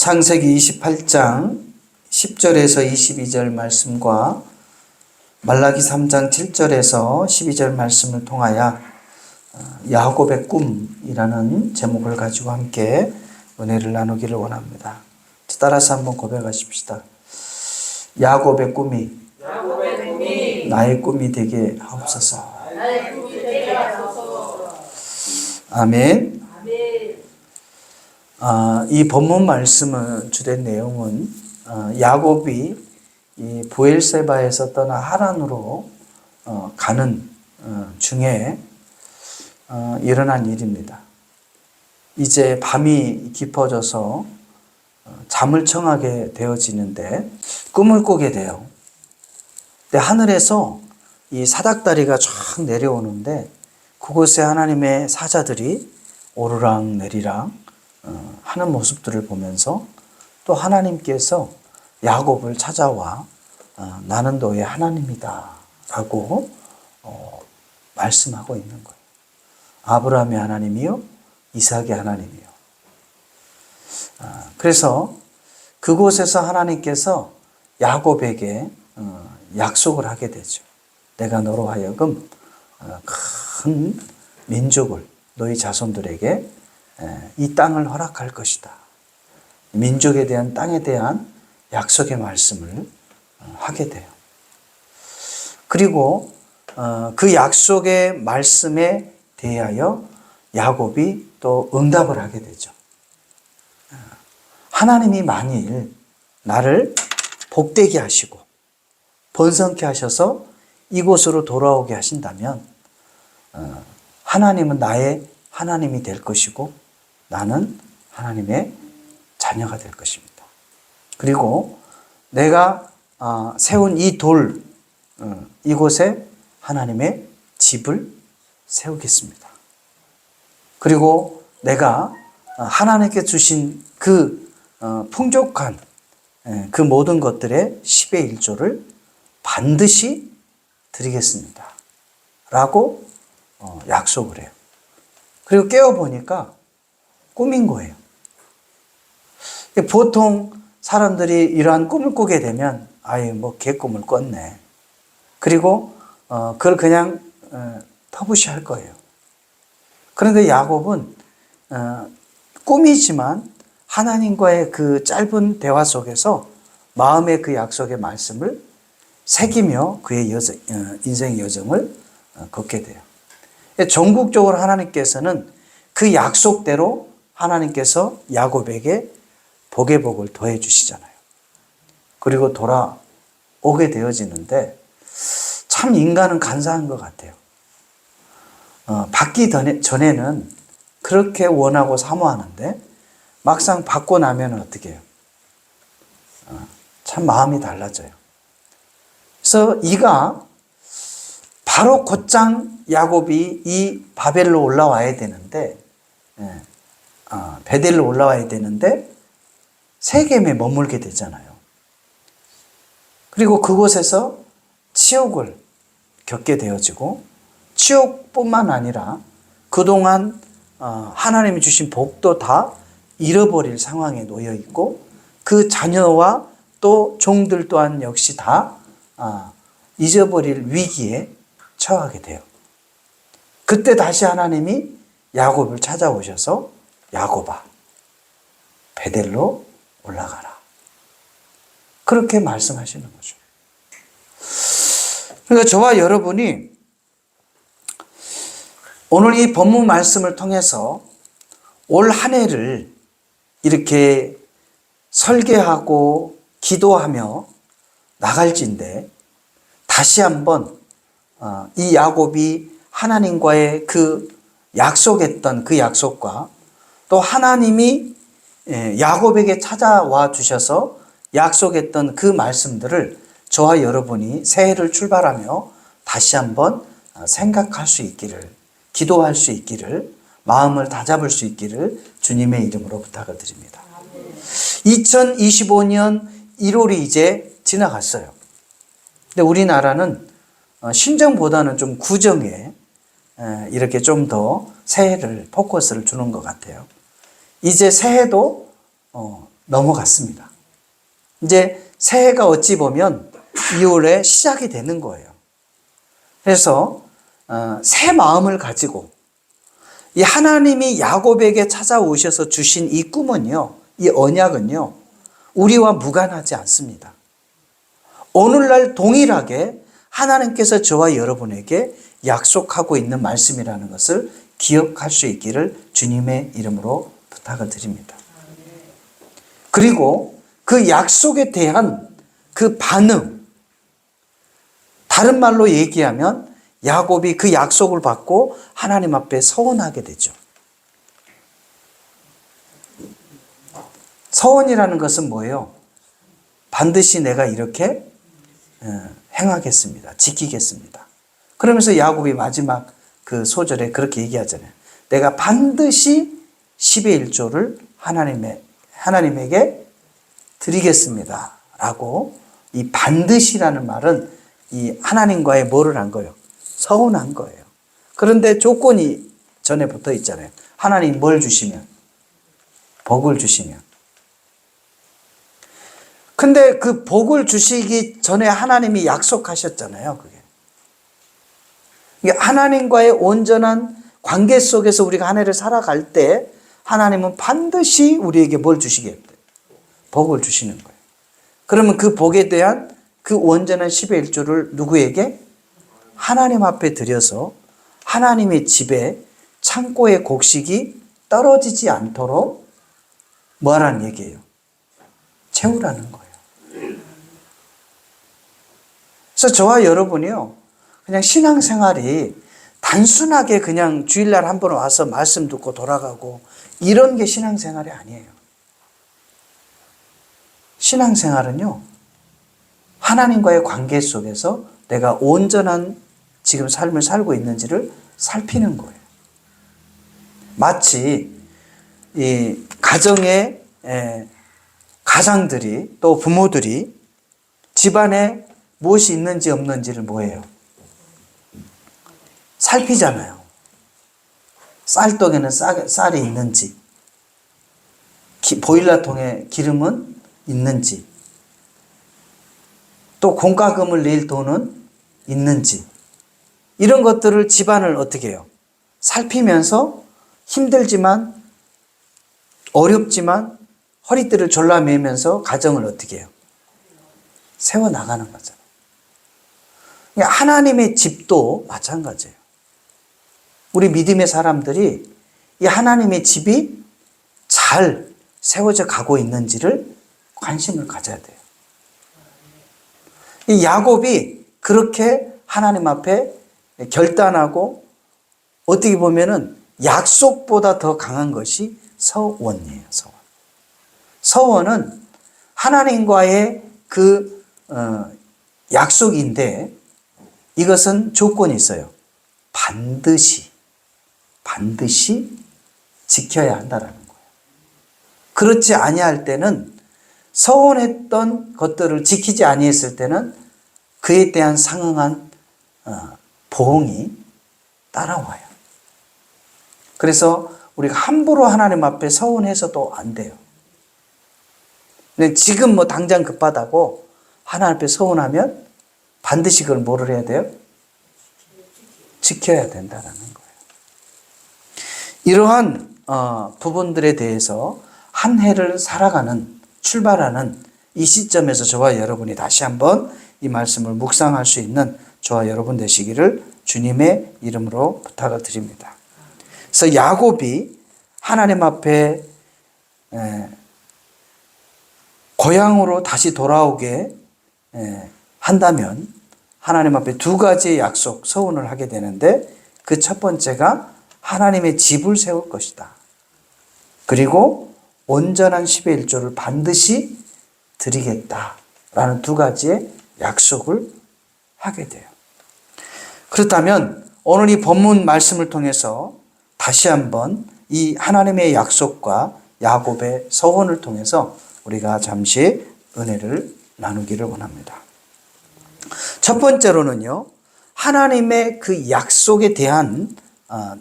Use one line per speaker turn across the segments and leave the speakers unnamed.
창세기 28장 10절에서 22절 말씀과 말라기 3장 7절에서 12절 말씀을 통하여 야곱의 꿈이라는 제목을 가지고 함께 은혜를 나누기를 원합니다. 따라서 한번 고백하십시다. 야곱의 꿈이 나의 꿈이 되게 하옵소서. 아멘. 이 본문 말씀은 주된 내용은 야곱이 이 브엘세바에서 떠나 하란으로 가는 중에 일어난 일입니다. 이제 밤이 깊어져서 잠을 청하게 되어지는데 꿈을 꾸게 돼요. 근데 하늘에서 이 사닥다리가 쫙 내려오는데 그곳에 하나님의 사자들이 오르락 내리락 하는 모습들을 보면서 또 하나님께서 야곱을 찾아와 나는 너의 하나님이다 라고 말씀하고 있는 거예요. 아브라함의 하나님이요 이삭의 하나님이요. 그래서 그곳에서 하나님께서 야곱에게 약속을 하게 되죠. 내가 너로 하여금 큰 민족을 너희 자손들에게 이 땅을 허락할 것이다. 민족에 대한 땅에 대한 약속의 말씀을 하게 돼요. 그리고 그 약속의 말씀에 대하여 야곱이 또 응답을 하게 되죠. 하나님이 만일 나를 복되게 하시고 번성케 하셔서 이곳으로 돌아오게 하신다면 하나님은 나의 하나님이 될 것이고 나는 하나님의 자녀가 될 것입니다. 그리고 내가 세운 이 돌, 이곳에 하나님의 집을 세우겠습니다. 그리고 내가 하나님께 주신 그 풍족한 그 모든 것들의 10의 1조를 반드시 드리겠습니다. 라고 약속을 해요. 그리고 깨어보니까 꿈인 거예요. 보통 사람들이 이러한 꿈을 꾸게 되면 아유 뭐 개꿈을 꿨네. 그리고 그걸 그냥 터부시할 거예요. 그런데 야곱은 꿈이지만 하나님과의 그 짧은 대화 속에서 마음의 그 약속의 말씀을 새기며 그의 인생의 여정을 걷게 돼요. 전국적으로 하나님께서는 그 약속대로 하나님께서 야곱에게 복의 복을 더해 주시잖아요. 그리고 돌아오게 되어지는데 참 인간은 간사한 것 같아요. 받기 전에는 그렇게 원하고 사모하는데 막상 받고 나면 어떻게 해요? 참 마음이 달라져요. 그래서 이가 바로 곧장 야곱이 이 바벨로 올라와야 되는데 베델로 올라와야 되는데 세겜에 머물게 되잖아요. 그리고 그곳에서 치욕을 겪게 되어지고 치욕뿐만 아니라 그동안 하나님이 주신 복도 다 잃어버릴 상황에 놓여 있고 그 자녀와 또 종들 또한 역시 다 잊어버릴 위기에 처하게 돼요. 그때 다시 하나님이 야곱을 찾아오셔서 야곱아 베델로 올라가라. 그렇게 말씀하시는 거죠. 그러니까 저와 여러분이 오늘 이 본문 말씀을 통해서 올 한 해를 이렇게 설계하고 기도하며 나갈진데 다시 한번 이 야곱이 하나님과의 그 약속했던 그 약속과 또 하나님이 야곱에게 찾아와 주셔서 약속했던 그 말씀들을 저와 여러분이 새해를 출발하며 다시 한번 생각할 수 있기를, 기도할 수 있기를, 마음을 다잡을 수 있기를 주님의 이름으로 부탁을 드립니다. 2025년 1월이 이제 지나갔어요. 근데 우리나라는 신정보다는 좀 구정에 이렇게 좀 더 새해를 포커스를 주는 것 같아요. 이제 새해도 넘어갔습니다. 이제 새해가 어찌 보면 2월에 시작이 되는 거예요. 그래서 새 마음을 가지고 이 하나님이 야곱에게 찾아오셔서 주신 이 꿈은요, 이 언약은요, 우리와 무관하지 않습니다. 오늘날 동일하게 하나님께서 저와 여러분에게 약속하고 있는 말씀이라는 것을 기억할 수 있기를 주님의 이름으로 부탁을 드립니다. 그리고 그 약속에 대한 그 반응, 다른 말로 얘기하면 야곱이 그 약속을 받고 하나님 앞에 서원하게 되죠. 서원이라는 것은 뭐예요? 반드시 내가 이렇게 행하겠습니다. 지키겠습니다. 그러면서 야곱이 마지막 그 소절에 그렇게 얘기하잖아요. 내가 반드시 10의 1조를 하나님에게 드리겠습니다. 라고 이 반드시라는 말은 이 하나님과의 뭐를 한 거예요? 서운한 거예요. 그런데 조건이 전에 붙어 있잖아요. 하나님 뭘 주시면? 복을 주시면. 근데 그 복을 주시기 전에 하나님이 약속하셨잖아요. 그게. 하나님과의 온전한 관계 속에서 우리가 한 해를 살아갈 때 하나님은 반드시 우리에게 뭘 주시겠대요? 복을 주시는 거예요. 그러면 그 복에 대한 그 온전한 10의 1조를 누구에게? 하나님 앞에 드려서 하나님의 집에 창고의 곡식이 떨어지지 않도록 뭐하라는 얘기예요? 채우라는 거예요. 그래서 저와 여러분이요, 그냥 신앙생활이 단순하게 그냥 주일날 한번 와서 말씀 듣고 돌아가고 이런 게 신앙생활이 아니에요. 신앙생활은요, 하나님과의 관계 속에서 내가 온전한 지금 삶을 살고 있는지를 살피는 거예요. 마치 이 가정의 가장들이 또 부모들이 집안에 무엇이 있는지 없는지를 뭐예요? 살피잖아요. 쌀떡에는 쌀이 있는지, 보일러통에 기름은 있는지, 또 공과금을 낼 돈은 있는지, 이런 것들을 집안을 어떻게 해요? 살피면서 힘들지만 어렵지만 허리띠를 졸라매면서 가정을 어떻게 해요? 세워나가는 거잖아요. 하나님의 집도 마찬가지예요. 우리 믿음의 사람들이 이 하나님의 집이 잘 세워져 가고 있는지를 관심을 가져야 돼요. 이 야곱이 그렇게 하나님 앞에 결단하고 어떻게 보면은 약속보다 더 강한 것이 서원이에요. 서원은 하나님과의 그 약속인데 이것은 조건이 있어요. 반드시 지켜야 한다라는 거예요. 그렇지 아니할 때는 서원했던 것들을 지키지 아니했을 때는 그에 대한 상응한 보응이 따라와요. 그래서 우리가 함부로 하나님 앞에 서원해서도 안 돼요. 근데 지금 뭐 당장 급하다고 하나님 앞에 서원하면 반드시 그걸 뭐를 해야 돼요? 지켜야 된다는 거예요. 이러한 부분들에 대해서 한 해를 살아가는, 출발하는 이 시점에서 저와 여러분이 다시 한번 이 말씀을 묵상할 수 있는 저와 여러분 되시기를 주님의 이름으로 부탁을 드립니다. 그래서 야곱이 하나님 앞에 고향으로 다시 돌아오게 한다면 하나님 앞에 두 가지의 약속, 서원을 하게 되는데 그 첫 번째가 하나님의 집을 세울 것이다. 그리고 온전한 10의 1조를 반드시 드리겠다라는 두 가지의 약속을 하게 돼요. 그렇다면 오늘 이 본문 말씀을 통해서 다시 한번 이 하나님의 약속과 야곱의 서원을 통해서 우리가 잠시 은혜를 나누기를 원합니다. 첫 번째로는요, 하나님의 그 약속에 대한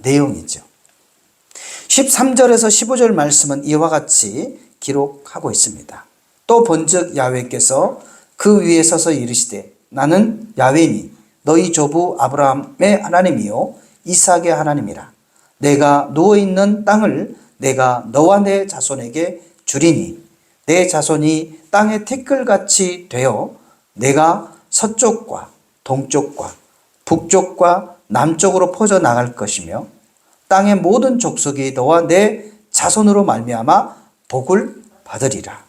내용이죠. 13절에서 15절 말씀은 이와 같이 기록하고 있습니다. 또 본즉 야훼께서 그 위에 서서 이르시되 나는 야훼니 너희 조부 아브라함의 하나님이요 이삭의 하나님이라. 내가 누워있는 땅을 내가 너와 내 자손에게 주리니 내 자손이 땅의 티끌같이 되어 내가 서쪽과 동쪽과 북쪽과 남쪽으로 퍼져 나갈 것이며 땅의 모든 족속이 너와 내 자손으로 말미암아 복을 받으리라.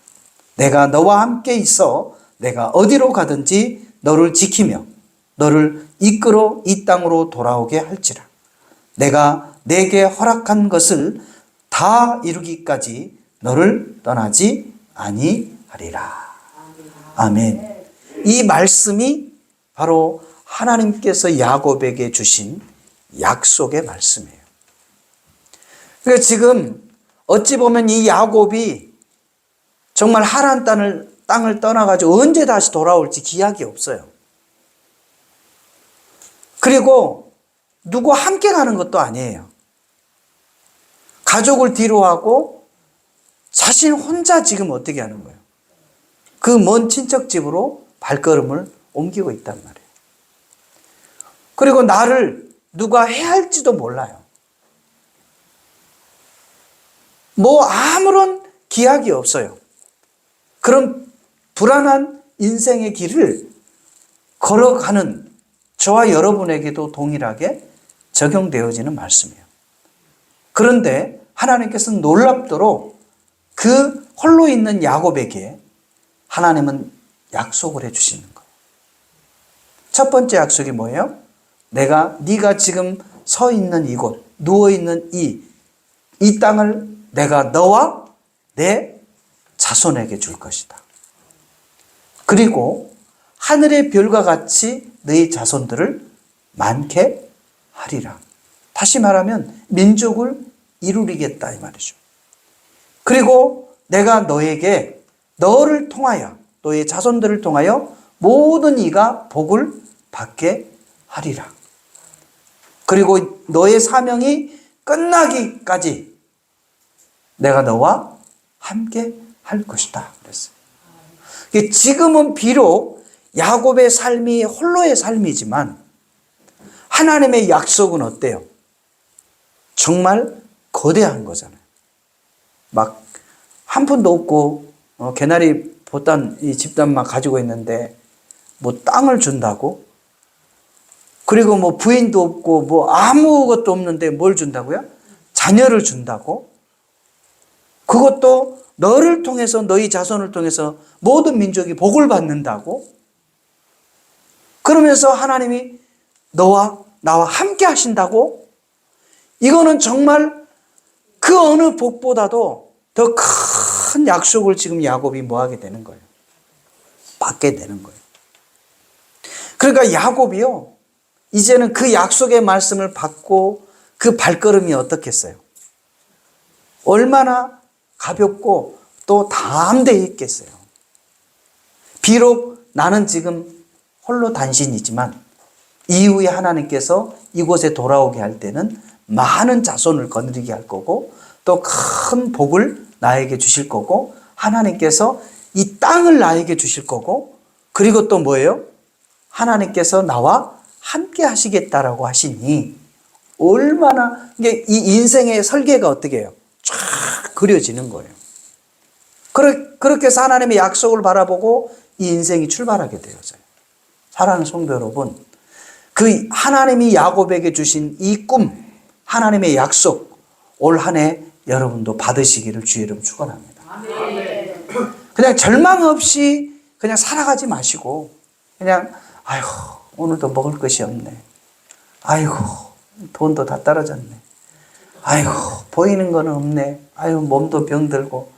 내가 너와 함께 있어 내가 어디로 가든지 너를 지키며 너를 이끌어 이 땅으로 돌아오게 할지라. 내가 내게 허락한 것을 다 이루기까지 너를 떠나지 아니하리라. 아멘. 이 말씀이 바로 하나님께서 야곱에게 주신 약속의 말씀이에요. 그러니까 지금 어찌 보면 이 야곱이 정말 하란 땅을 떠나가지고 언제 다시 돌아올지 기약이 없어요. 그리고 누구와 함께 가는 것도 아니에요. 가족을 뒤로하고 자신 혼자 지금 어떻게 하는 거예요? 그 먼 친척 집으로 발걸음을 옮기고 있단 말이에요. 그리고 나를 누가 해할지도 몰라요. 뭐 아무런 기약이 없어요. 그런 불안한 인생의 길을 걸어가는 저와 여러분에게도 동일하게 적용되어지는 말씀이에요. 그런데 하나님께서는 놀랍도록 그 홀로 있는 야곱에게 하나님은 약속을 해주시는 거예요. 첫 번째 약속이 뭐예요? 네가 지금 서 있는 이곳, 누워 있는 이 땅을 내가 너와 내 자손에게 줄 것이다. 그리고 하늘의 별과 같이 너희 자손들을 많게 하리라. 다시 말하면 민족을 이루리겠다 이 말이죠. 그리고 내가 너에게 너를 통하여 너의 자손들을 통하여 모든 이가 복을 받게 하리라. 그리고 너의 사명이 끝나기까지 내가 너와 함께 할 것이다 그랬어요. 지금은 비록 야곱의 삶이 홀로의 삶이지만 하나님의 약속은 어때요? 정말 거대한 거잖아요. 막 한 푼도 없고 개나리 보단 이 집단만 가지고 있는데 뭐 땅을 준다고? 그리고 뭐 부인도 없고 뭐 아무것도 없는데 뭘 준다고요? 자녀를 준다고? 그것도 너를 통해서 너희 자손을 통해서 모든 민족이 복을 받는다고? 그러면서 하나님이 너와 나와 함께 하신다고? 이거는 정말 그 어느 복보다도 더 큰 약속을 지금 야곱이 뭐 하게 되는 거예요? 받게 되는 거예요. 그러니까 야곱이요, 이제는 그 약속의 말씀을 받고 그 발걸음이 어떻겠어요? 얼마나 가볍고 또 담대히 있겠어요. 비록 나는 지금 홀로 단신이지만 이후에 하나님께서 이곳에 돌아오게 할 때는 많은 자손을 거느리게 할 거고 또 큰 복을 나에게 주실 거고 하나님께서 이 땅을 나에게 주실 거고 그리고 또 뭐예요? 하나님께서 나와 함께 하시겠다라고 하시니 얼마나 이게 이 인생의 설계가 어떻게 해요? 쫙 그려지는 거예요. 그렇게 해서 하나님의 약속을 바라보고 이 인생이 출발하게 되어져요. 사랑하는 성도 여러분, 그 하나님이 야곱에게 주신 이 꿈, 하나님의 약속, 올 한 해 여러분도 받으시기를 주의 이름 축원합니다. 그냥 절망 없이 그냥 살아가지 마시고 그냥 아이고 오늘도 먹을 것이 없네. 아이고 돈도 다 떨어졌네. 아이고 보이는 거는 없네. 아이고 몸도 병들고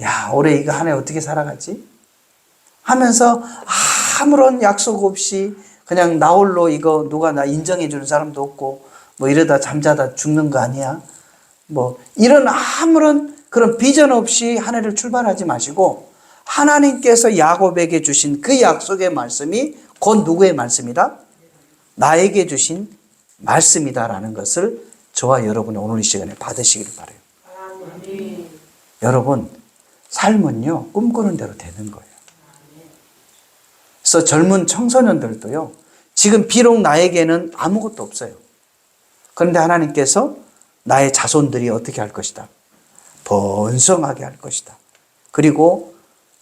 야 올해 이거 한 해 어떻게 살아가지? 하면서 아무런 약속 없이 그냥 나 홀로 이거 누가 나 인정해 주는 사람도 없고 뭐 이러다 잠자다 죽는 거 아니야? 뭐 이런 아무런 그런 비전 없이 한 해를 출발하지 마시고 하나님께서 야곱에게 주신 그 약속의 말씀이 곧 누구의 말씀이다? 나에게 주신 말씀이다라는 것을 저와 여러분이 오늘 이 시간에 받으시기를 바라요. 여러분 삶은요, 꿈꾸는 대로 되는 거예요. 그래서 젊은 청소년들도요, 지금 비록 나에게는 아무것도 없어요. 그런데 하나님께서 나의 자손들이 어떻게 할 것이다? 번성하게 할 것이다. 그리고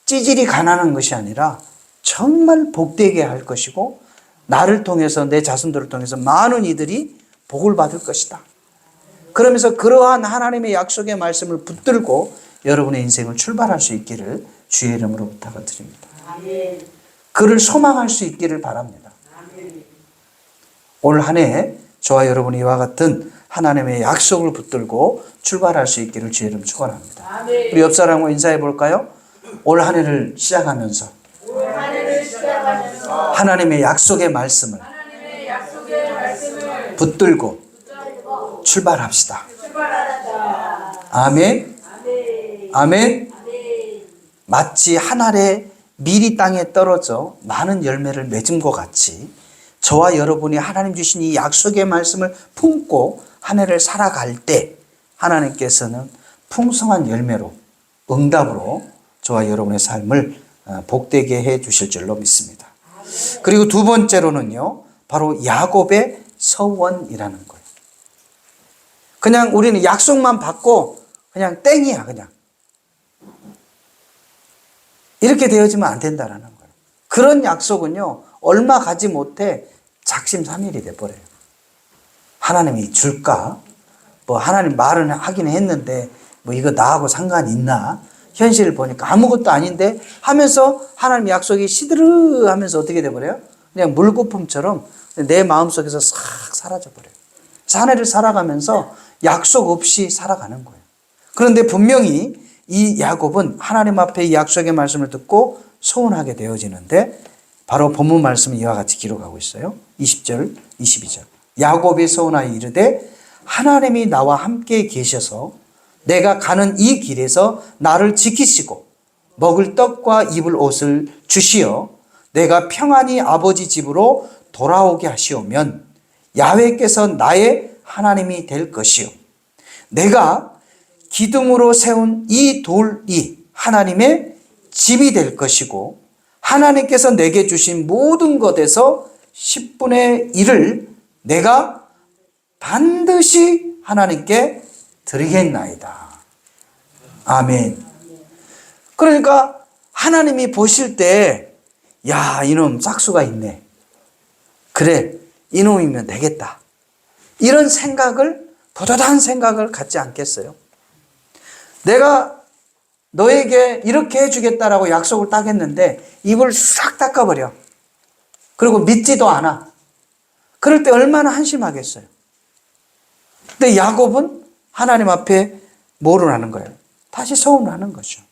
찌질이 가난한 것이 아니라 정말 복되게 할 것이고, 나를 통해서, 내 자손들을 통해서 많은 이들이 복을 받을 것이다. 그러면서 그러한 하나님의 약속의 말씀을 붙들고 여러분의 인생을 출발할 수 있기를 주의 이름으로 부탁을 드립니다. 그를 소망할 수 있기를 바랍니다. 올 한 해 저와 여러분이 이와 같은 하나님의 약속을 붙들고 출발할 수 있기를 주의 이름 축원합니다. 우리 옆 사람과 인사해 볼까요? 올 한 해를 시작하면서 하나님의 약속의 말씀을 붙들고 출발합시다. 아멘. 아멘. 마치 한 알의 밀이 땅에 떨어져 많은 열매를 맺은 것 같이 저와 여러분이 하나님 주신 이 약속의 말씀을 품고 한 해를 살아갈 때 하나님께서는 풍성한 열매로, 응답으로 저와 여러분의 삶을 복되게 해 주실 줄로 믿습니다. 그리고 두 번째로는요, 바로 야곱의 서원이라는 거예요. 그냥 우리는 약속만 받고 그냥 땡이야, 그냥. 이렇게 되어지면 안 된다는 거예요. 그런 약속은요, 얼마 가지 못해 작심삼일이 돼버려요. 하나님이 줄까? 뭐 하나님 말은 하긴 했는데 뭐 이거 나하고 상관이 있나? 현실을 보니까 아무것도 아닌데 하면서 하나님 약속이 시드르 하면서 어떻게 돼버려요? 그냥 물거품처럼 내 마음속에서 싹 사라져버려요. 그래서 한 해를 살아가면서 약속 없이 살아가는 거예요. 그런데 분명히 이 야곱은 하나님 앞에 이 약속의 말씀을 듣고 소원하게 되어지는데 바로 본문 말씀은 이와 같이 기록하고 있어요. 20절, 22절. 야곱이 소원하여 이르되 하나님이 나와 함께 계셔서 내가 가는 이 길에서 나를 지키시고 먹을 떡과 입을 옷을 주시어 내가 평안히 아버지 집으로 돌아오게 하시오면 야훼께서 나의 하나님이 될 것이요 내가 기둥으로 세운 이 돌이 하나님의 집이 될 것이고 하나님께서 내게 주신 모든 것에서 10분의 1을 내가 반드시 하나님께 드리겠나이다. 아멘. 그러니까 하나님이 보실 때, 야, 이놈 짝수가 있네. 그래, 이놈이면 되겠다. 이런 생각을, 부도덕한 생각을 갖지 않겠어요? 내가 너에게 이렇게 해주겠다라고 약속을 딱 했는데 입을 싹 닦아버려. 그리고 믿지도 않아. 그럴 때 얼마나 한심하겠어요. 근데 야곱은 하나님 앞에 뭐를 하는 거예요? 다시 소원을 하는 거죠.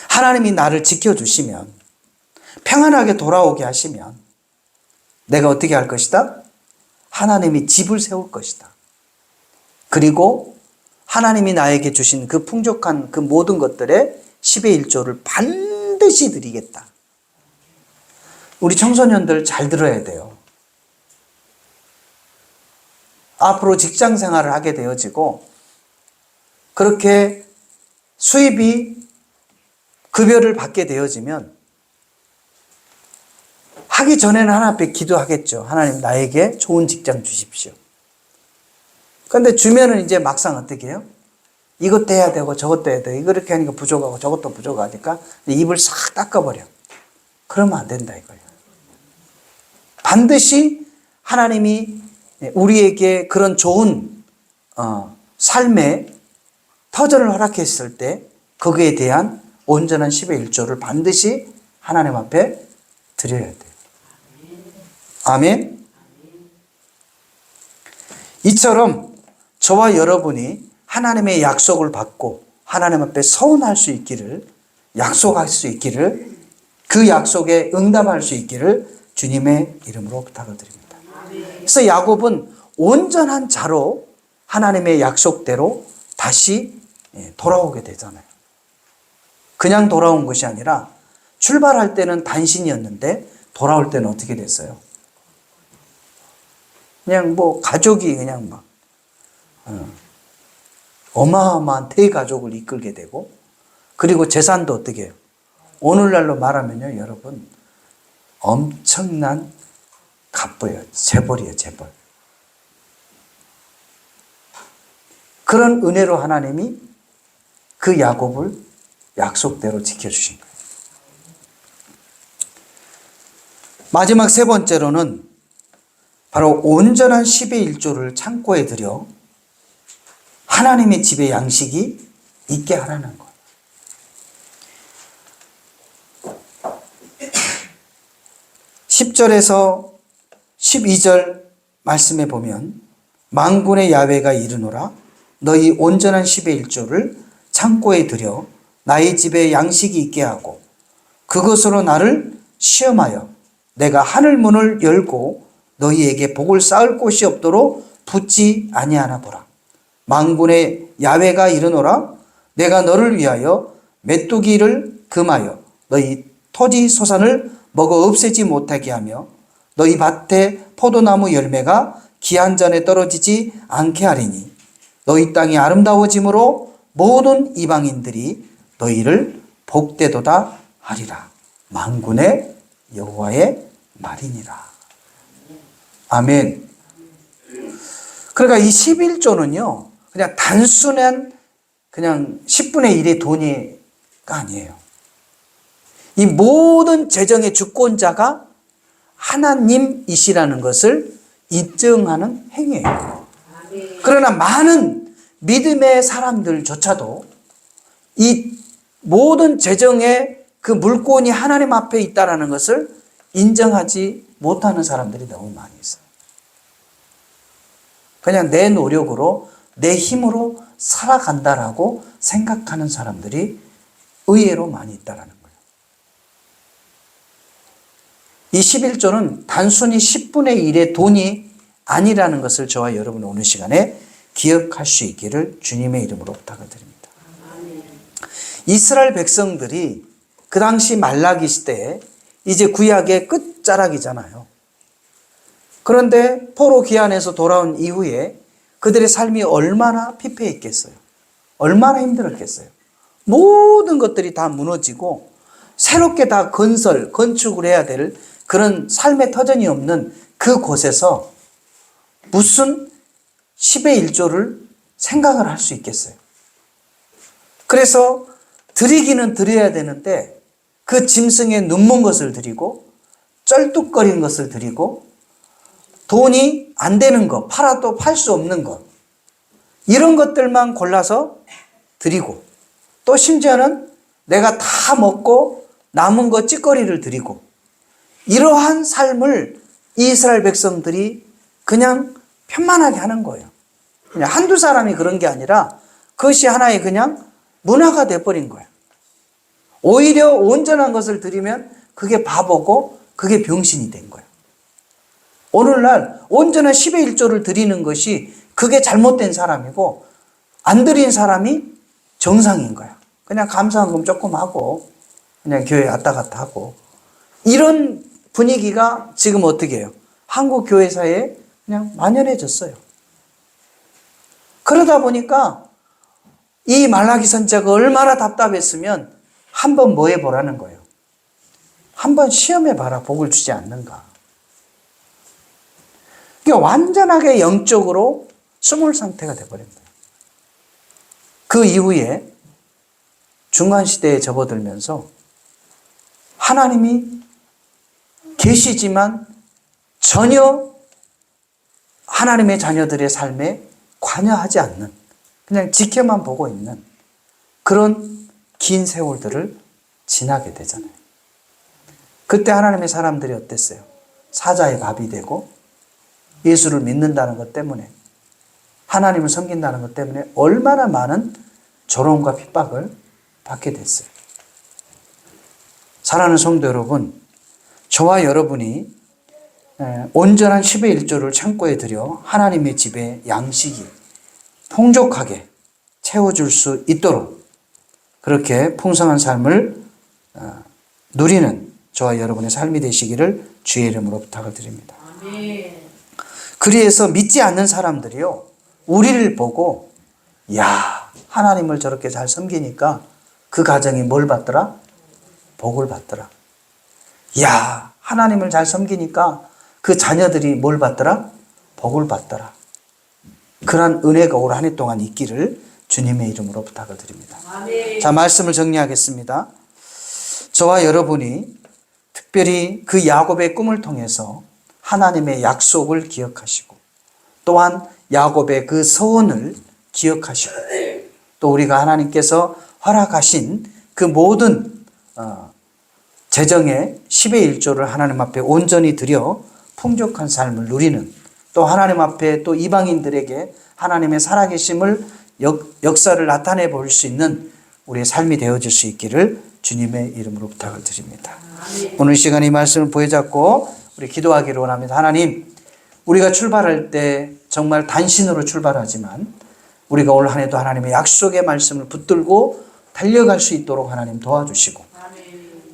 하나님이 나를 지켜주시면, 평안하게 돌아오게 하시면 내가 어떻게 할 것이다? 하나님이 집을 세울 것이다. 그리고 하나님이 나에게 주신 그 풍족한 그 모든 것들의 10의 1조를 반드시 드리겠다. 우리 청소년들 잘 들어야 돼요. 앞으로 직장 생활을 하게 되어지고 그렇게 수입이 급여를 받게 되어지면 하기 전에는 하나님 앞에 기도하겠죠. 하나님 나에게 좋은 직장 주십시오. 그런데 주면은 이제 막상 어떻게 해요? 이것도 해야 되고 저것도 해야 되고 이렇게 하니까 부족하고 저것도 부족하니까 입을 싹 닦아버려. 그러면 안 된다 이거예요. 반드시 하나님이 우리에게 그런 좋은 삶의 터전을 허락했을 때 거기에 대한 온전한 10의 1조를 반드시 하나님 앞에 드려야 돼요. 아멘. 이처럼 저와 여러분이 하나님의 약속을 받고 하나님 앞에 서원할 수 있기를, 약속할 수 있기를, 그 약속에 응답할 수 있기를 주님의 이름으로 부탁을 드립니다. 그래서 야곱은 온전한 자로 하나님의 약속대로 다시 돌아오게 되잖아요. 그냥 돌아온 것이 아니라 출발할 때는 단신이었는데 돌아올 때는 어떻게 됐어요? 그냥 뭐 가족이 그냥 막 어마어마한 대가족을 이끌게 되고 그리고 재산도 어떻게 해요? 오늘날로 말하면요, 여러분, 엄청난 갑부예요. 재벌이에요, 재벌. 그런 은혜로 하나님이 그 야곱을 약속대로 지켜주신 거예요. 마지막 세 번째로는 바로 온전한 10의 1조를 창고에 들여 하나님의 집에 양식이 있게 하라는 거예요. 10절에서 12절 말씀에 보면 만군의 야훼가 이르노라 너희 온전한 10의 1조를 창고에 들여 나의 집에 양식이 있게 하고 그것으로 나를 시험하여 내가 하늘 문을 열고 너희에게 복을 쌓을 곳이 없도록 붙지 아니하나 보라. 만군의 야훼가 이르노라 내가 너를 위하여 메뚜기를 금하여 너희 토지 소산을 먹어 없애지 못하게 하며 너희 밭에 포도나무 열매가 기한 전에 떨어지지 않게 하리니 너희 땅이 아름다워짐으로 모든 이방인들이 너희를 복되도다 하리라. 만군의 여호와의 말이니라. 아멘. 그러니까 이 11조는요 그냥 단순한 그냥 10분의 1의 돈이가 아니에요. 이 모든 재정의 주권자가 하나님이시라는 것을 입증하는 행위예요. 그러나 많은 믿음의 사람들조차도 이 모든 재정의 그 물권이 하나님 앞에 있다는 것을 인정하지 못하는 사람들이 너무 많이 있어요. 그냥 내 노력으로 내 힘으로 살아간다라고 생각하는 사람들이 의외로 많이 있다는 거예요. 이 11조는 단순히 10분의 1의 돈이 아니라는 것을 저와 여러분 오늘 시간에 기억할 수 있기를 주님의 이름으로 부탁을 드립니다. 이스라엘 백성들이 그 당시 말라기 시대에 이제 구약의 끝자락이잖아요. 그런데 포로 귀환에서 돌아온 이후에 그들의 삶이 얼마나 피폐했겠어요. 얼마나 힘들었겠어요. 모든 것들이 다 무너지고 새롭게 다 건축을 해야 될 그런 삶의 터전이 없는 그 곳에서 무슨 10의 1조를 생각을 할 수 있겠어요. 그래서 드리기는 드려야 되는데 그 짐승의 눈먼 것을 드리고 쩔뚝거리는 것을 드리고 돈이 안 되는 것, 팔아도 팔 수 없는 것 이런 것들만 골라서 드리고 또 심지어는 내가 다 먹고 남은 거 찌꺼리를 드리고 이러한 삶을 이스라엘 백성들이 그냥 편만하게 하는 거예요. 그냥 한두 사람이 그런 게 아니라 그것이 하나의 그냥 문화가 돼버린 거예요. 오히려 온전한 것을 드리면 그게 바보고 그게 병신이 된 거예요. 오늘날 온전한 10의 1조를 드리는 것이 그게 잘못된 사람이고 안 드린 사람이 정상인 거야. 그냥 감사한금 조금 하고 그냥 교회 왔다 갔다 하고 이런 분위기가 지금 어떻게 해요? 한국 교회사에 그냥 만연해졌어요. 그러다 보니까 이 말라기 선자가 얼마나 답답했으면 한번 뭐 해보라는 거예요. 한번 시험해봐라. 복을 주지 않는가. 그러니까 완전하게 영적으로 스몰 상태가 돼버린 거예요. 그 이후에 중간시대에 접어들면서 하나님이 계시지만 전혀 하나님의 자녀들의 삶에 관여하지 않는 그냥 지켜만 보고 있는 그런 긴 세월들을 지나게 되잖아요. 그때 하나님의 사람들이 어땠어요? 사자의 밥이 되고 예수를 믿는다는 것 때문에 하나님을 섬긴다는 것 때문에 얼마나 많은 조롱과 핍박을 받게 됐어요. 사랑하는 성도 여러분, 저와 여러분이 온전한 10의 1조를 창고에 들여 하나님의 집에 양식이 풍족하게 채워줄 수 있도록 그렇게 풍성한 삶을 누리는 저와 여러분의 삶이 되시기를 주의 이름으로 부탁을 드립니다. 그리해서 믿지 않는 사람들이요 우리를 보고 야 하나님을 저렇게 잘 섬기니까 그 가정이 뭘 받더라? 복을 받더라. 야, 하나님을 잘 섬기니까 그 자녀들이 뭘 받더라? 복을 받더라. 그런 은혜가 올 한 해 동안 있기를 주님의 이름으로 부탁을 드립니다.
아멘.
자, 말씀을 정리하겠습니다. 저와 여러분이 특별히 그 야곱의 꿈을 통해서 하나님의 약속을 기억하시고 또한 야곱의 그 서원을 기억하시고 또 우리가 하나님께서 허락하신 그 모든 재정의 10의 1조를 하나님 앞에 온전히 드려 풍족한 삶을 누리는 또 하나님 앞에 또 이방인들에게 하나님의 살아계심을 역사를 나타내 볼 수 있는 우리의 삶이 되어질 수 있기를 주님의 이름으로 부탁을 드립니다. 오늘 시간에 이 말씀을 부여잡고 우리 기도하기를 원합니다. 하나님, 우리가 출발할 때 정말 단신으로 출발하지만 우리가 올 한 해도 하나님의 약속의 말씀을 붙들고 달려갈 수 있도록 하나님 도와주시고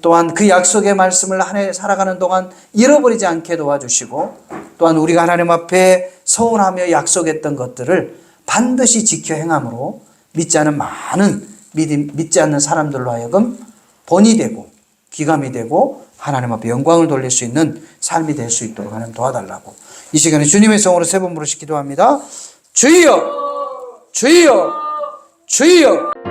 또한 그 약속의 말씀을 한 해 살아가는 동안 잃어버리지 않게 도와주시고 또한 우리가 하나님 앞에 서운하며 약속했던 것들을 반드시 지켜 행함으로 믿지 않는 많은 믿지 않는 사람들로 하여금 본이 되고 귀감이 되고 하나님 앞에 영광을 돌릴 수 있는 삶이 될 수 있도록 하나님 도와달라고 이 시간에 주님의 성으로 세 번 부르시 기도합니다. 주여, 주여, 주여.